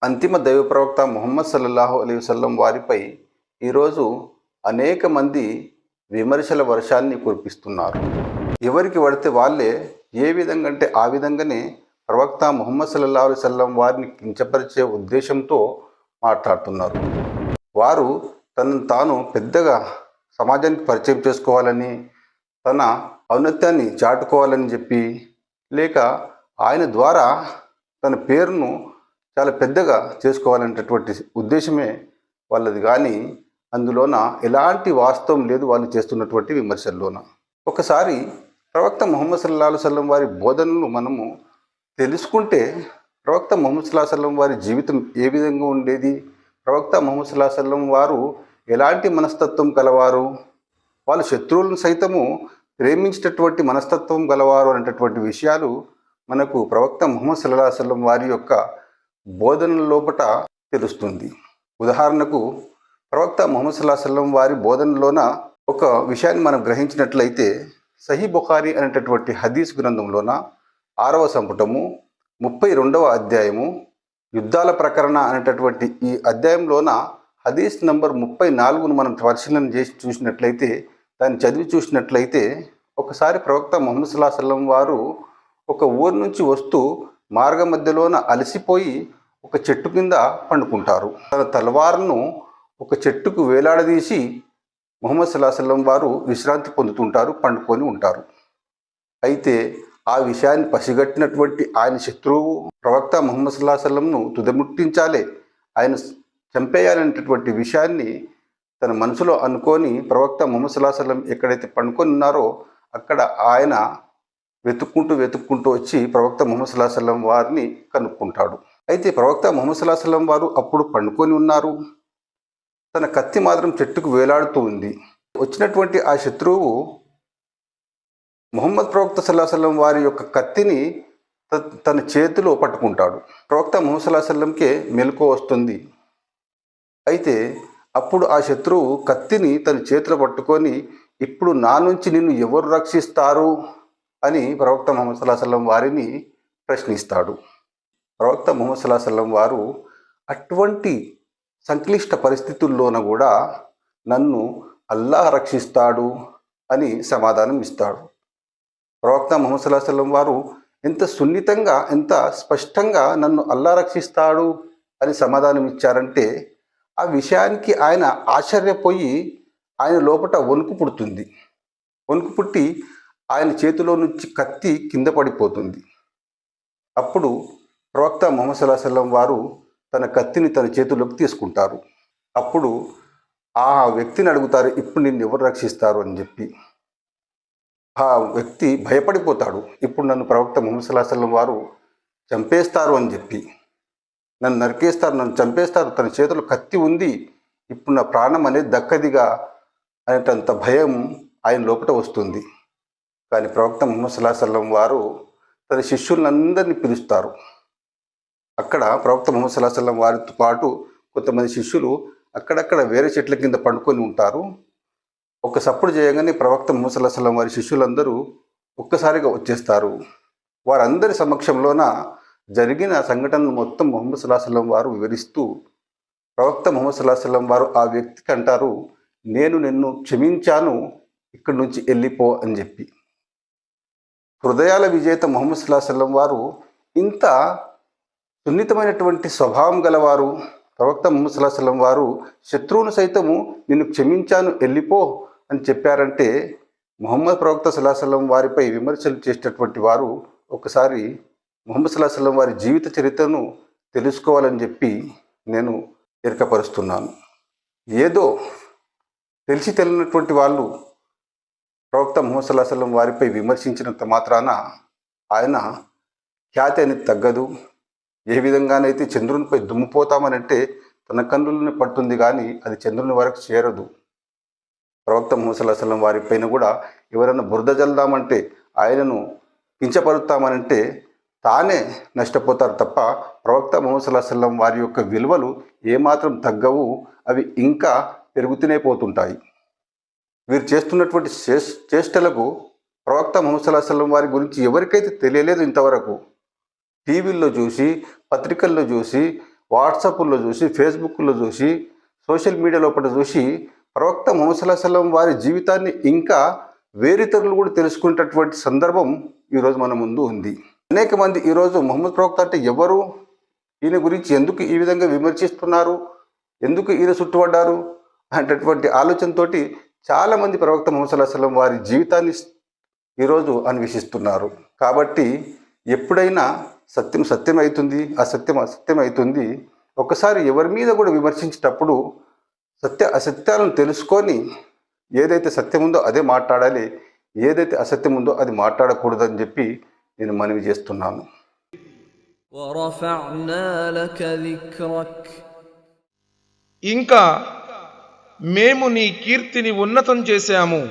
అంతిమ దైవ ప్రవక్త ముహమ్మద్ సల్లల్లాహు అలైహి వసల్లం వారిపై ఈరోజు అనేక మంది విమర్శల వర్షాన్ని కురిపిస్తున్నారు. ఎవరికి పడితే వాళ్ళే ఏ విధంగా అంటే ఆ విధంగానే ప్రవక్త ముహమ్మద్ సల్లల్లాహు అలైహి వసల్లం వారిని కించపరిచే ఉద్దేశంతో మాట్లాడుతున్నారు. వారు తనను తాను పెద్దగా సమాజానికి పరిచయం చేసుకోవాలని, తన ఔన్నత్యాన్ని చాటుకోవాలని చెప్పి, లేక ఆయన ద్వారా తన పేరును చాలా పెద్దగా చేసుకోవాలనేటటువంటి ఉద్దేశమే వాళ్ళది. కానీ అందులోన ఎలాంటి వాస్తవం లేదు వాళ్ళు చేస్తున్నటువంటి విమర్శల్లోన. ఒకసారి ప్రవక్త ముహమ్మద్ సల్లల్లాహు అలైహి వసల్లం వారి బోధనలు మనము తెలుసుకుంటే, ప్రవక్త ముహమ్మద్ సల్లల్లాహు అలైహి వసల్లం వారి జీవితం ఏ విధంగా ఉండేది, ప్రవక్త ముహమ్మద్ సల్లల్లాహు అలైహి వసల్లం వారు ఎలాంటి మనస్తత్వం కలవారు, వాళ్ళ శత్రువులను సైతము ప్రేమించేటటువంటి మనస్తత్వం గలవారు అనేటటువంటి విషయాలు మనకు ప్రవక్త ముహమ్మద్ సల్లల్లాహు అలైహి వసల్లం వారి యొక్క బోధనల లోపట తెలుస్తుంది. ఉదాహరణకు ప్రవక్త ముహమ్మద్ సల్లల్లాహు అలైహి వసల్లం వారి బోధనలోన ఒక విషయాన్ని మనం గ్రహించినట్లయితే, సహీ బుఖారీ అనేటటువంటి హదీస్ గ్రంథంలోన 6వ సంపుటము 32వ అధ్యాయము యుద్ధాల ప్రకరణ అనేటటువంటి ఈ అధ్యాయంలోన హదీస్ నంబర్ 34ను మనం పరిశీలన చేసి చూసినట్లయితే, దాన్ని చదివి చూసినట్లయితే, ఒకసారి ప్రవక్త ముహమ్మద్ సల్లల్లాహు అలైహి వసల్లం వారు ఒక ఊరు నుంచి వస్తూ మార్గ మధ్యలోన అలసిపోయి ఒక చెట్టు కింద పండుకుంటారు. తన తలవారును ఒక చెట్టుకు వేలాడదీసి ముహమ్మద్ సల్లల్లాహు అలైహి వసల్లం వారు విశ్రాంతి పొందుతుంటారు, పండుకొని ఉంటారు. అయితే ఆ విషయాన్ని పసిగట్టినటువంటి ఆయన శత్రువు ప్రవక్త ముహమ్మద్ సల్లల్లాహు అలైహి వసల్లంను తుదముట్టించాలి, ఆయన చంపేయాలనేటటువంటి విషయాన్ని తన మనసులో అనుకొని ప్రవక్త ముహమ్మద్ సల్లల్లాహు అలైహి వసల్లం ఎక్కడైతే పండుకొని ఉన్నారో అక్కడ ఆయన వెతుక్కుంటూ వచ్చి ప్రవక్త ముహమ్మద్ సల్లల్లాహు అలైహి వసల్లం వారిని కనుక్కుంటాడు. అయితే ప్రవక్త ముహమ్మద్ సల్లల్లాహు అలైహి వసల్లం వారు అప్పుడు పండుకొని ఉన్నారు. తన కత్తి మాత్రం చెట్టుకు వేలాడుతూ ఉంది. వచ్చినటువంటి ఆ శత్రువు ముహమ్మద్ ప్రవక్త సల్లల్లాహు అలైహి వసల్లం వారి యొక్క కత్తిని తన చేతిలో పట్టుకుంటాడు. ప్రవక్త ముహమ్మద్ సల్లల్లాహు అలైహి వసల్లంకే మెలకువ వస్తుంది. అయితే అప్పుడు ఆ శత్రువు కత్తిని తన చేతిలో పట్టుకొని, ఇప్పుడు నా నుంచి నిన్ను ఎవరు రక్షిస్తారు అని ప్రవక్త ముహమ్మద్ సల్లల్లాహు అలైహి వసల్లం వారిని ప్రశ్నిస్తాడు. ప్రవక్త ముహమ్మద్ సల్లల్లాహు అలైహి వసల్లం వారు అటువంటి సంక్లిష్ట పరిస్థితుల్లోన కూడా నన్ను అల్లాహ్ రక్షిస్తాడు అని సమాధానం ఇస్తాడు. ప్రవక్త ముహమ్మద్ సల్లల్లాహు అలైహి వసల్లం వారు ఎంత సున్నితంగా, ఎంత స్పష్టంగా నన్ను అల్లాహ్ రక్షిస్తాడు అని సమాధానం ఇచ్చారంటే, ఆ విషయానికి ఆయన ఆశ్చర్యపోయి ఆయన లోపట వణుకు పుడుతుంది. వణుకు పుట్టి ఆయన చేతిలో నుంచి కత్తి కింద పడిపోతుంది. అప్పుడు ప్రవక్త ముహమ్మద్ సల్లల్లాహు అలైహి వసల్లం వారు తన కత్తిని తన చేతిలోకి తీసుకుంటారు. అప్పుడు ఆ వ్యక్తిని అడుగుతారు, ఇప్పుడు నిన్ను ఎవరు రక్షిస్తారు అని చెప్పి. ఆ వ్యక్తి భయపడిపోతాడు, ఇప్పుడు నన్ను ప్రవక్త ముహమ్మద్ సల్లల్లాహు అలైహి వసల్లం వారు చంపేస్తారు అని చెప్పి, నన్ను నరికేస్తారు, నన్ను చంపేస్తారు, తన చేతిలో కత్తి ఉంది, ఇప్పుడు నా ప్రాణం అనేది దక్కదిగా అనేటంత భయం ఆయన లోపల వస్తుంది. కానీ ప్రవక్త ముహమ్మద్ సల్లల్లాహు అలైహి వసల్లం వారు తన శిష్యులందరినీ పిలుస్తారు. అక్కడ ప్రవక్త ముహమ్మద్ సల్లల్లాహు అలైహి వసల్లం వారితో పాటు కొంతమంది శిష్యులు అక్కడక్కడ వేరే చెట్ల కింద పండుకొని ఉంటారు. ఒక సప్పుడు చేయగానే ప్రవక్త ముహమ్మద్ సల్లల్లాహు అలైహి వసల్లం వారి శిష్యులందరూ ఒక్కసారిగా వచ్చేస్తారు. వారందరి సమక్షంలోన జరిగిన సంఘటనలు మొత్తం ముహమ్మద్ సల్లల్లాహు అలైహి వసల్లం వారు వివరిస్తూ, ప్రవక్త ముహమ్మద్ సల్లల్లాహు అలైహి వసల్లం వారు ఆ వ్యక్తికి అంటారు, నేను నిన్ను క్షమించాను, ఇక్కడి నుంచి వెళ్ళిపో అని చెప్పి. హృదయాల విజేత ముహమ్మద్ సల్లల్లాహు అలైహి వసల్లం వారు ఇంత సున్నితమైనటువంటి స్వభావం గలవారు. ప్రవక్త ముహమ్మద్ సల్లల్లాహు అలైహి వసల్లం వారు శత్రువును సైతము నిన్ను క్షమించాను, వెళ్ళిపో అని చెప్పారంటే, ముహమ్మద్ ప్రవక్త సల్లల్లాహు అలైహి వసల్లం వారిపై విమర్శలు చేసేటటువంటి వారు ఒకసారి ముహమ్మద్ సల్లల్లాహు అలైహి వసల్లం వారి జీవిత చరిత్రను తెలుసుకోవాలని చెప్పి నేను ఎరకపరుస్తున్నాను. ఏదో తెలిసి తెలియనటువంటి వాళ్ళు ప్రవక్త ముహమ్మద్ సల్లల్లాహు అలైహి వసల్లం వారిపై విమర్శించినంత మాత్రాన ఆయన ఖ్యాతి అనేది తగ్గదు. ఏ విధంగానైతే చంద్రునిపై దుమ్ముపోతామనంటే తన కన్నులను పడుతుంది, కానీ అది చంద్రుని వరకు చేరదు. ప్రవక్త ముహమ్మద్ సల్లల్లాహు అలైహి వసల్లం వారిపైన కూడా ఎవరైనా బురద జల్దామంటే, ఆయనను కించపరుస్తామనంటే తానే నష్టపోతారు తప్ప ప్రవక్త ముహమ్మద్ సల్లల్లాహు అలైహి వసల్లం వారి యొక్క విలువలు ఏమాత్రం తగ్గవు, అవి ఇంకా పెరుగుతూనే పోతుంటాయి. వీరు చేస్తున్నటువంటి చేష్టలకు ప్రవక్త ముహమ్మద్ సల్లల్లాహు అలైహి వసల్లం వారి గురించి ఎవరికైతే తెలియలేదు ఇంతవరకు, టీవీల్లో చూసి, పత్రికల్లో చూసి, వాట్సాప్లో చూసి, ఫేస్బుక్లో చూసి, సోషల్ మీడియా లోపల చూసి ప్రవక్త ముహమ్మద్ సల్లల్లాహు అలైహి వసల్లం వారి జీవితాన్ని ఇంకా వేరితరులు కూడా తెలుసుకునేటటువంటి సందర్భం ఈరోజు మన ముందు ఉంది. అనేక మంది ఈరోజు ముహమ్మద్ ప్రవక్త అంటే ఎవరు, ఈయన గురించి ఎందుకు ఈ విధంగా విమర్శిస్తున్నారు, ఎందుకు ఈయన చుట్టుపడ్డారు అనేటటువంటి ఆలోచనతోటి చాలామంది ప్రవక్త ముహమ్మద్ సల్లల్లాహు అలైహి వసల్లం వారి జీవితాన్ని ఈరోజు అన్వేషిస్తున్నారు. కాబట్టి ఎప్పుడైనా సత్యం సత్యం అవుతుంది, అసత్యం అసత్యం అవుతుంది. ఒకసారి ఎవరి మీద కూడా విమర్శించేటప్పుడు అసత్యాలను తెలుసుకొని ఏదైతే సత్యం ఉందో అదే మాట్లాడాలి, ఏదైతే అసత్యం ఉందో అది మాట్లాడకూడదని చెప్పి నేను మనవి చేస్తున్నాను. ఇంకా మేము నీ కీర్తిని ఉన్నతం చేశాము.